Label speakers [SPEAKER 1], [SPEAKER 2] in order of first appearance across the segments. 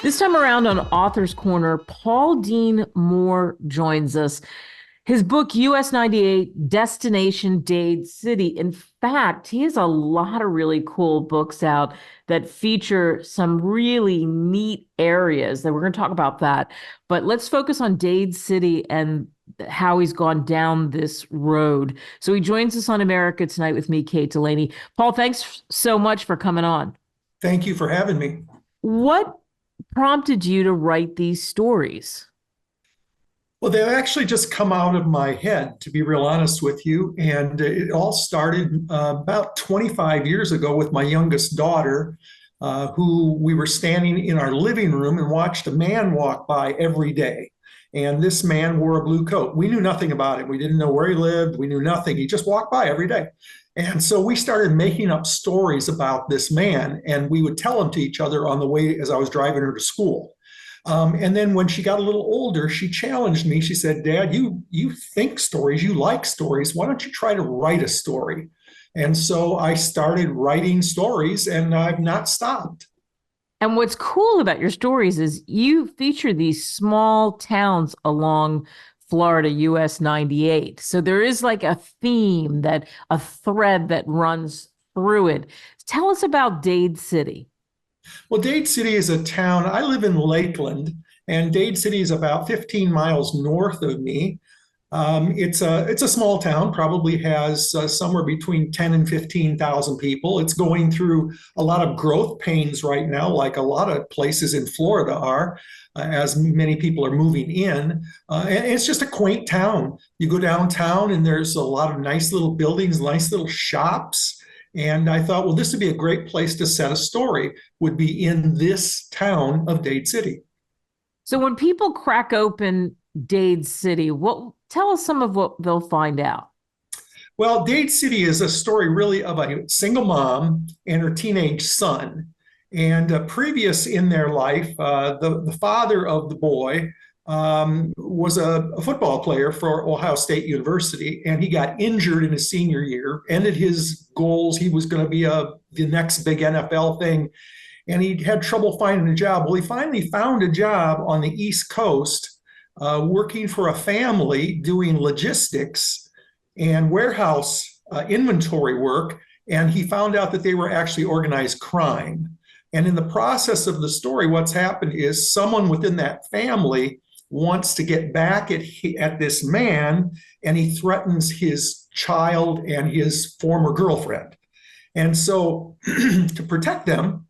[SPEAKER 1] This time around on Author's Corner, Paul Dean Moore joins us. His book, US 98, Destination Dade City. In fact, he has a lot of really cool books out that feature some really neat areas that we're going to talk about that. But let's focus on Dade City and how he's gone down this road. So he joins us on America Tonight with me, Kate Delaney. Paul, thanks so much for coming on.
[SPEAKER 2] Thank you for having me.
[SPEAKER 1] What prompted you to write these stories?
[SPEAKER 2] Well, they've actually just come out of my head, to be real honest with you. And it all started about 25 years ago with my youngest daughter, who we were standing in our living room and watched a man walk by every day. And this man wore a blue coat. We knew nothing about him. We didn't know where he lived. We knew nothing. He just walked by every day. And so we started making up stories about this man, and we would tell them to each other on the way as I was driving her to school. And then when she got a little older, she challenged me. She said, "Dad, you think stories, you like stories. Why don't you try to write a story?" And so I started writing stories, and I've not stopped.
[SPEAKER 1] And what's cool about your stories is you feature these small towns along Florida US 98. So there is like a theme, that a thread that runs through it. Tell us about Dade City.
[SPEAKER 2] Well, Dade City is a town. I live in Lakeland, and Dade City is about 15 miles north of me. It's a small town, probably has somewhere between 10 and 15,000 people. It's going through a lot of growth pains right now, like a lot of places in Florida are, as many people are moving in. And it's just a quaint town. You go downtown and there's a lot of nice little buildings, nice little shops. And I thought, well, this would be a great place to set a story, would be in this town of Dade City.
[SPEAKER 1] So when people crack open Dade City, tell us some of what they'll find out.
[SPEAKER 2] Well, Dade City is a story really of a single mom and her teenage son. And previous in their life, the father of the boy was a football player for Ohio State University, and he got injured in his senior year, ended his goals. He was going to be the next big NFL thing, and he had trouble finding a job. Well, he finally found a job on the East Coast, working for a family doing logistics and warehouse inventory work, and he found out that they were actually organized crime. And in the process of the story, what's happened is someone within that family wants to get back at this man, and he threatens his child and his former girlfriend. And so to protect them,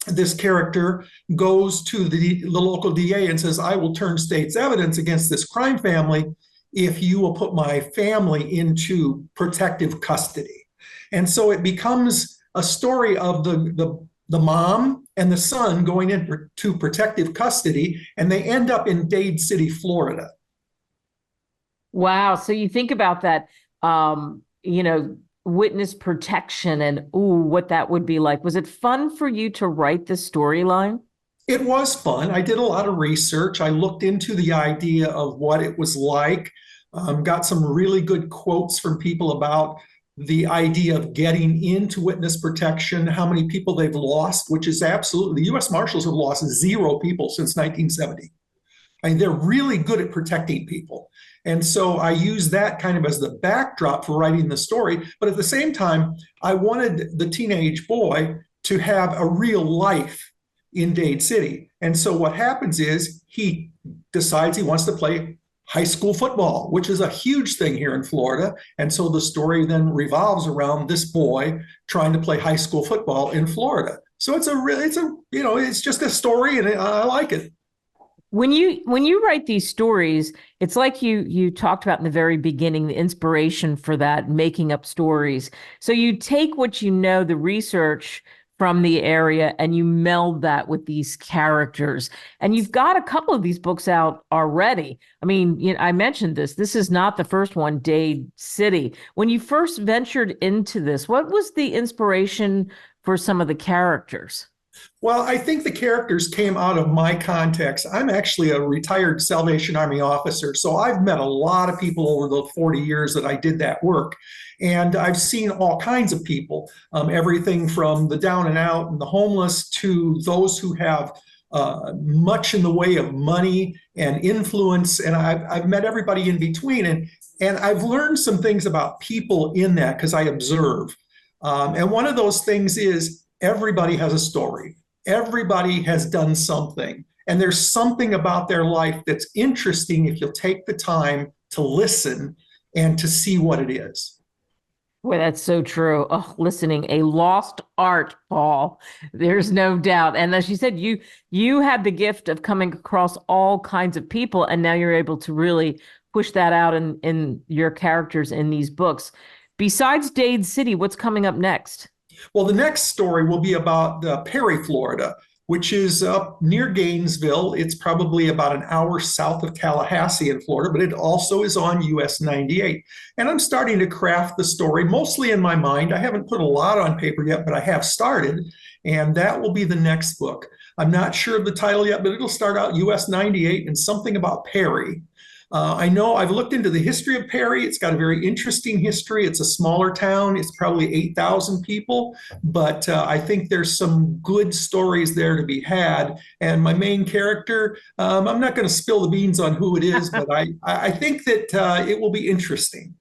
[SPEAKER 2] this character goes to the local DA and says, "I will turn state's evidence against this crime family if you will put my family into protective custody." And so it becomes a story of the mom and the son going into protective custody, and they end up in Dade City, Florida.
[SPEAKER 1] Wow. So you think about that, witness protection and what that would be like. Was it fun for you to write the storyline?
[SPEAKER 2] It was fun. I did a lot of research. I looked into the idea of what it was like, got some really good quotes from people about the idea of getting into witness protection, how many people they've lost, which is absolutely, the U.S. Marshals have lost 0 people since 1970. I mean, they're really good at protecting people. And so I use that kind of as the backdrop for writing the story. But at the same time, I wanted the teenage boy to have a real life in Dade City. And so what happens is he decides he wants to play high school football, which is a huge thing here in Florida. And so the story then revolves around this boy trying to play high school football in Florida. So it's just a story, and I like it.
[SPEAKER 1] When you write these stories, it's like you talked about in the very beginning, the inspiration for that, making up stories. So you take what you know, the research from the area, and you meld that with these characters. And you've got a couple of these books out already. I mean, I mentioned this. This is not the first one, Dade City. When you first ventured into this, what was the inspiration for some of the characters?
[SPEAKER 2] Well, I think the characters came out of my context. I'm actually a retired Salvation Army officer, so I've met a lot of people over the 40 years that I did that work. And I've seen all kinds of people, everything from the down and out and the homeless to those who have much in the way of money and influence. And I've met everybody in between. And I've learned some things about people in that because I observe. And one of those things is everybody has a story. Everybody has done something. And there's something about their life that's interesting if you'll take the time to listen and to see what it is.
[SPEAKER 1] Boy, that's so true. Oh, listening, a lost art, Paul. There's no doubt. And as you said, you had the gift of coming across all kinds of people, and now you're able to really push that out in your characters in these books. Besides Dade City, what's coming up next?
[SPEAKER 2] Well, the next story will be about Perry, Florida, which is up near Gainesville. It's probably about an hour south of Tallahassee in Florida, but it also is on US 98. And I'm starting to craft the story mostly in my mind. I haven't put a lot on paper yet, but I have started, and that will be the next book. I'm not sure of the title yet, but it'll start out US 98 and something about Perry. I know I've looked into the history of Perry. It's got a very interesting history. It's a smaller town. It's probably 8,000 people, but I think there's some good stories there to be had. And my main character, I'm not going to spill the beans on who it is, but I think that it will be interesting.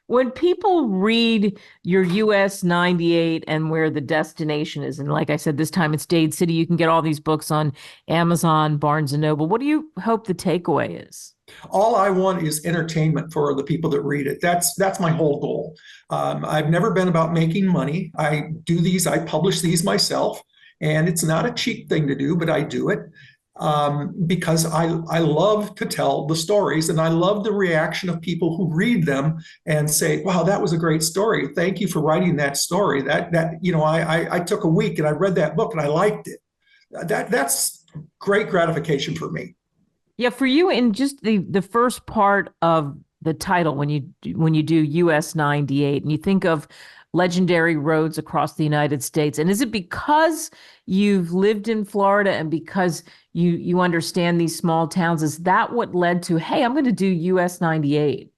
[SPEAKER 1] When people read your US 98 and where the destination is, and like I said, this time it's Dade City, you can get all these books on Amazon, Barnes and Noble. What do you hope the takeaway is?
[SPEAKER 2] All I want is entertainment for the people that read it. That's my whole goal. I've never been about making money. I publish these myself, and it's not a cheap thing to do, but I do it because I love to tell the stories, and I love the reaction of people who read them and say, "Wow, that was a great story. Thank you for writing that story. I took a week and I read that book and I liked it." That's great gratification for me.
[SPEAKER 1] Yeah, for you in just the first part of the title when you do US 98 and you think of legendary roads across the United States, and is it because you've lived in Florida and because you understand these small towns, is that what led to, hey, I'm going to do US 98?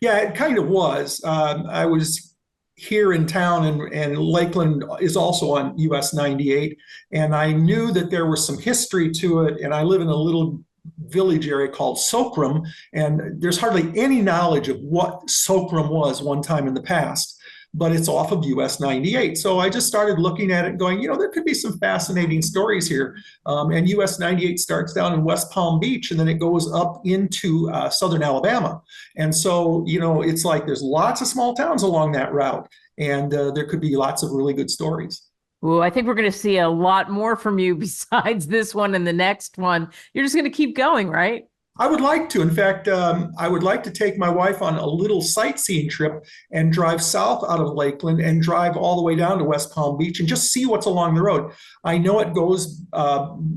[SPEAKER 2] Yeah, it kind of was. I was here in town, and Lakeland is also on US 98. And I knew that there was some history to it. And I live in a little village area called Socrum. And there's hardly any knowledge of what Socrum was one time in the past, but it's off of US 98. So I just started looking at it and going, there could be some fascinating stories here. And US 98 starts down in West Palm Beach, and then it goes up into southern Alabama. And so, it's like there's lots of small towns along that route, and there could be lots of really good stories.
[SPEAKER 1] Well, I think we're going to see a lot more from you besides this one and the next one. You're just going to keep going, right?
[SPEAKER 2] I would like to. In fact, I would like to take my wife on a little sightseeing trip and drive south out of Lakeland and drive all the way down to West Palm Beach and just see what's along the road. I know it goes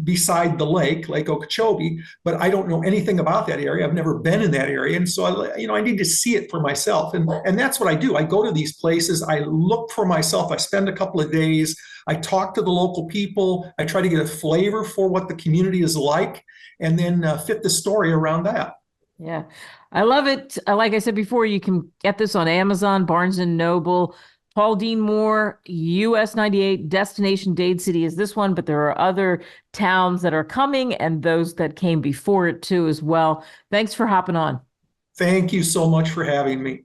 [SPEAKER 2] beside the Lake Okeechobee, but I don't know anything about that area. I've never been in that area. And so, I need to see it for myself. And that's what I do. I go to these places. I look for myself. I spend a couple of days. I talk to the local people. I try to get a flavor for what the community is like, and then fit the story around that.
[SPEAKER 1] Yeah, I love it. Like I said before, you can get this on Amazon, Barnes and Noble. Paul Dean Moore, US 98, Destination Dade City is this one, but there are other towns that are coming and those that came before it too as well. Thanks for hopping on.
[SPEAKER 2] Thank you so much for having me.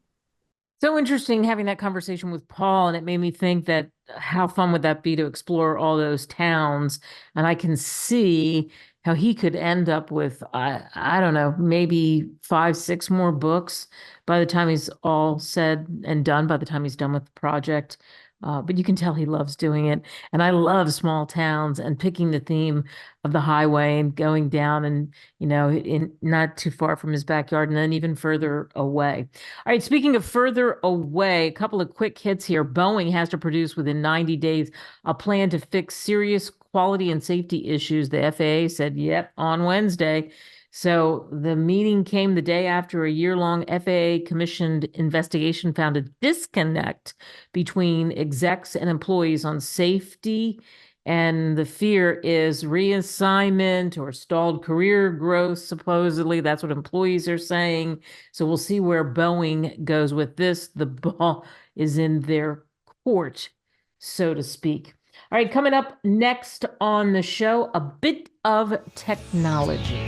[SPEAKER 1] So interesting having that conversation with Paul, and it made me think that how fun would that be to explore all those towns? And I can see how he could end up with, I don't know, maybe 5, 6 more books by the time he's all said and done, by the time he's done with the project. But you can tell he loves doing it. And I love small towns and picking the theme of the highway and going down and, in not too far from his backyard and then even further away. All right, speaking of further away, a couple of quick hits here. Boeing has to produce within 90 days a plan to fix serious quality and safety issues. The FAA said, yep, on Wednesday. So the meeting came the day after a year-long FAA commissioned investigation found a disconnect between execs and employees on safety. And the fear is reassignment or stalled career growth, supposedly. That's what employees are saying. So we'll see where Boeing goes with this. The ball is in their court, so to speak. All right, coming up next on the show, a bit of technology.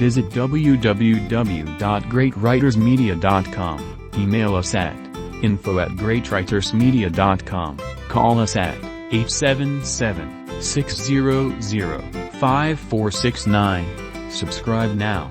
[SPEAKER 3] Visit www.greatwritersmedia.com. Email us at info@greatwritersmedia.com. Call us at 877-600-5469. Subscribe now.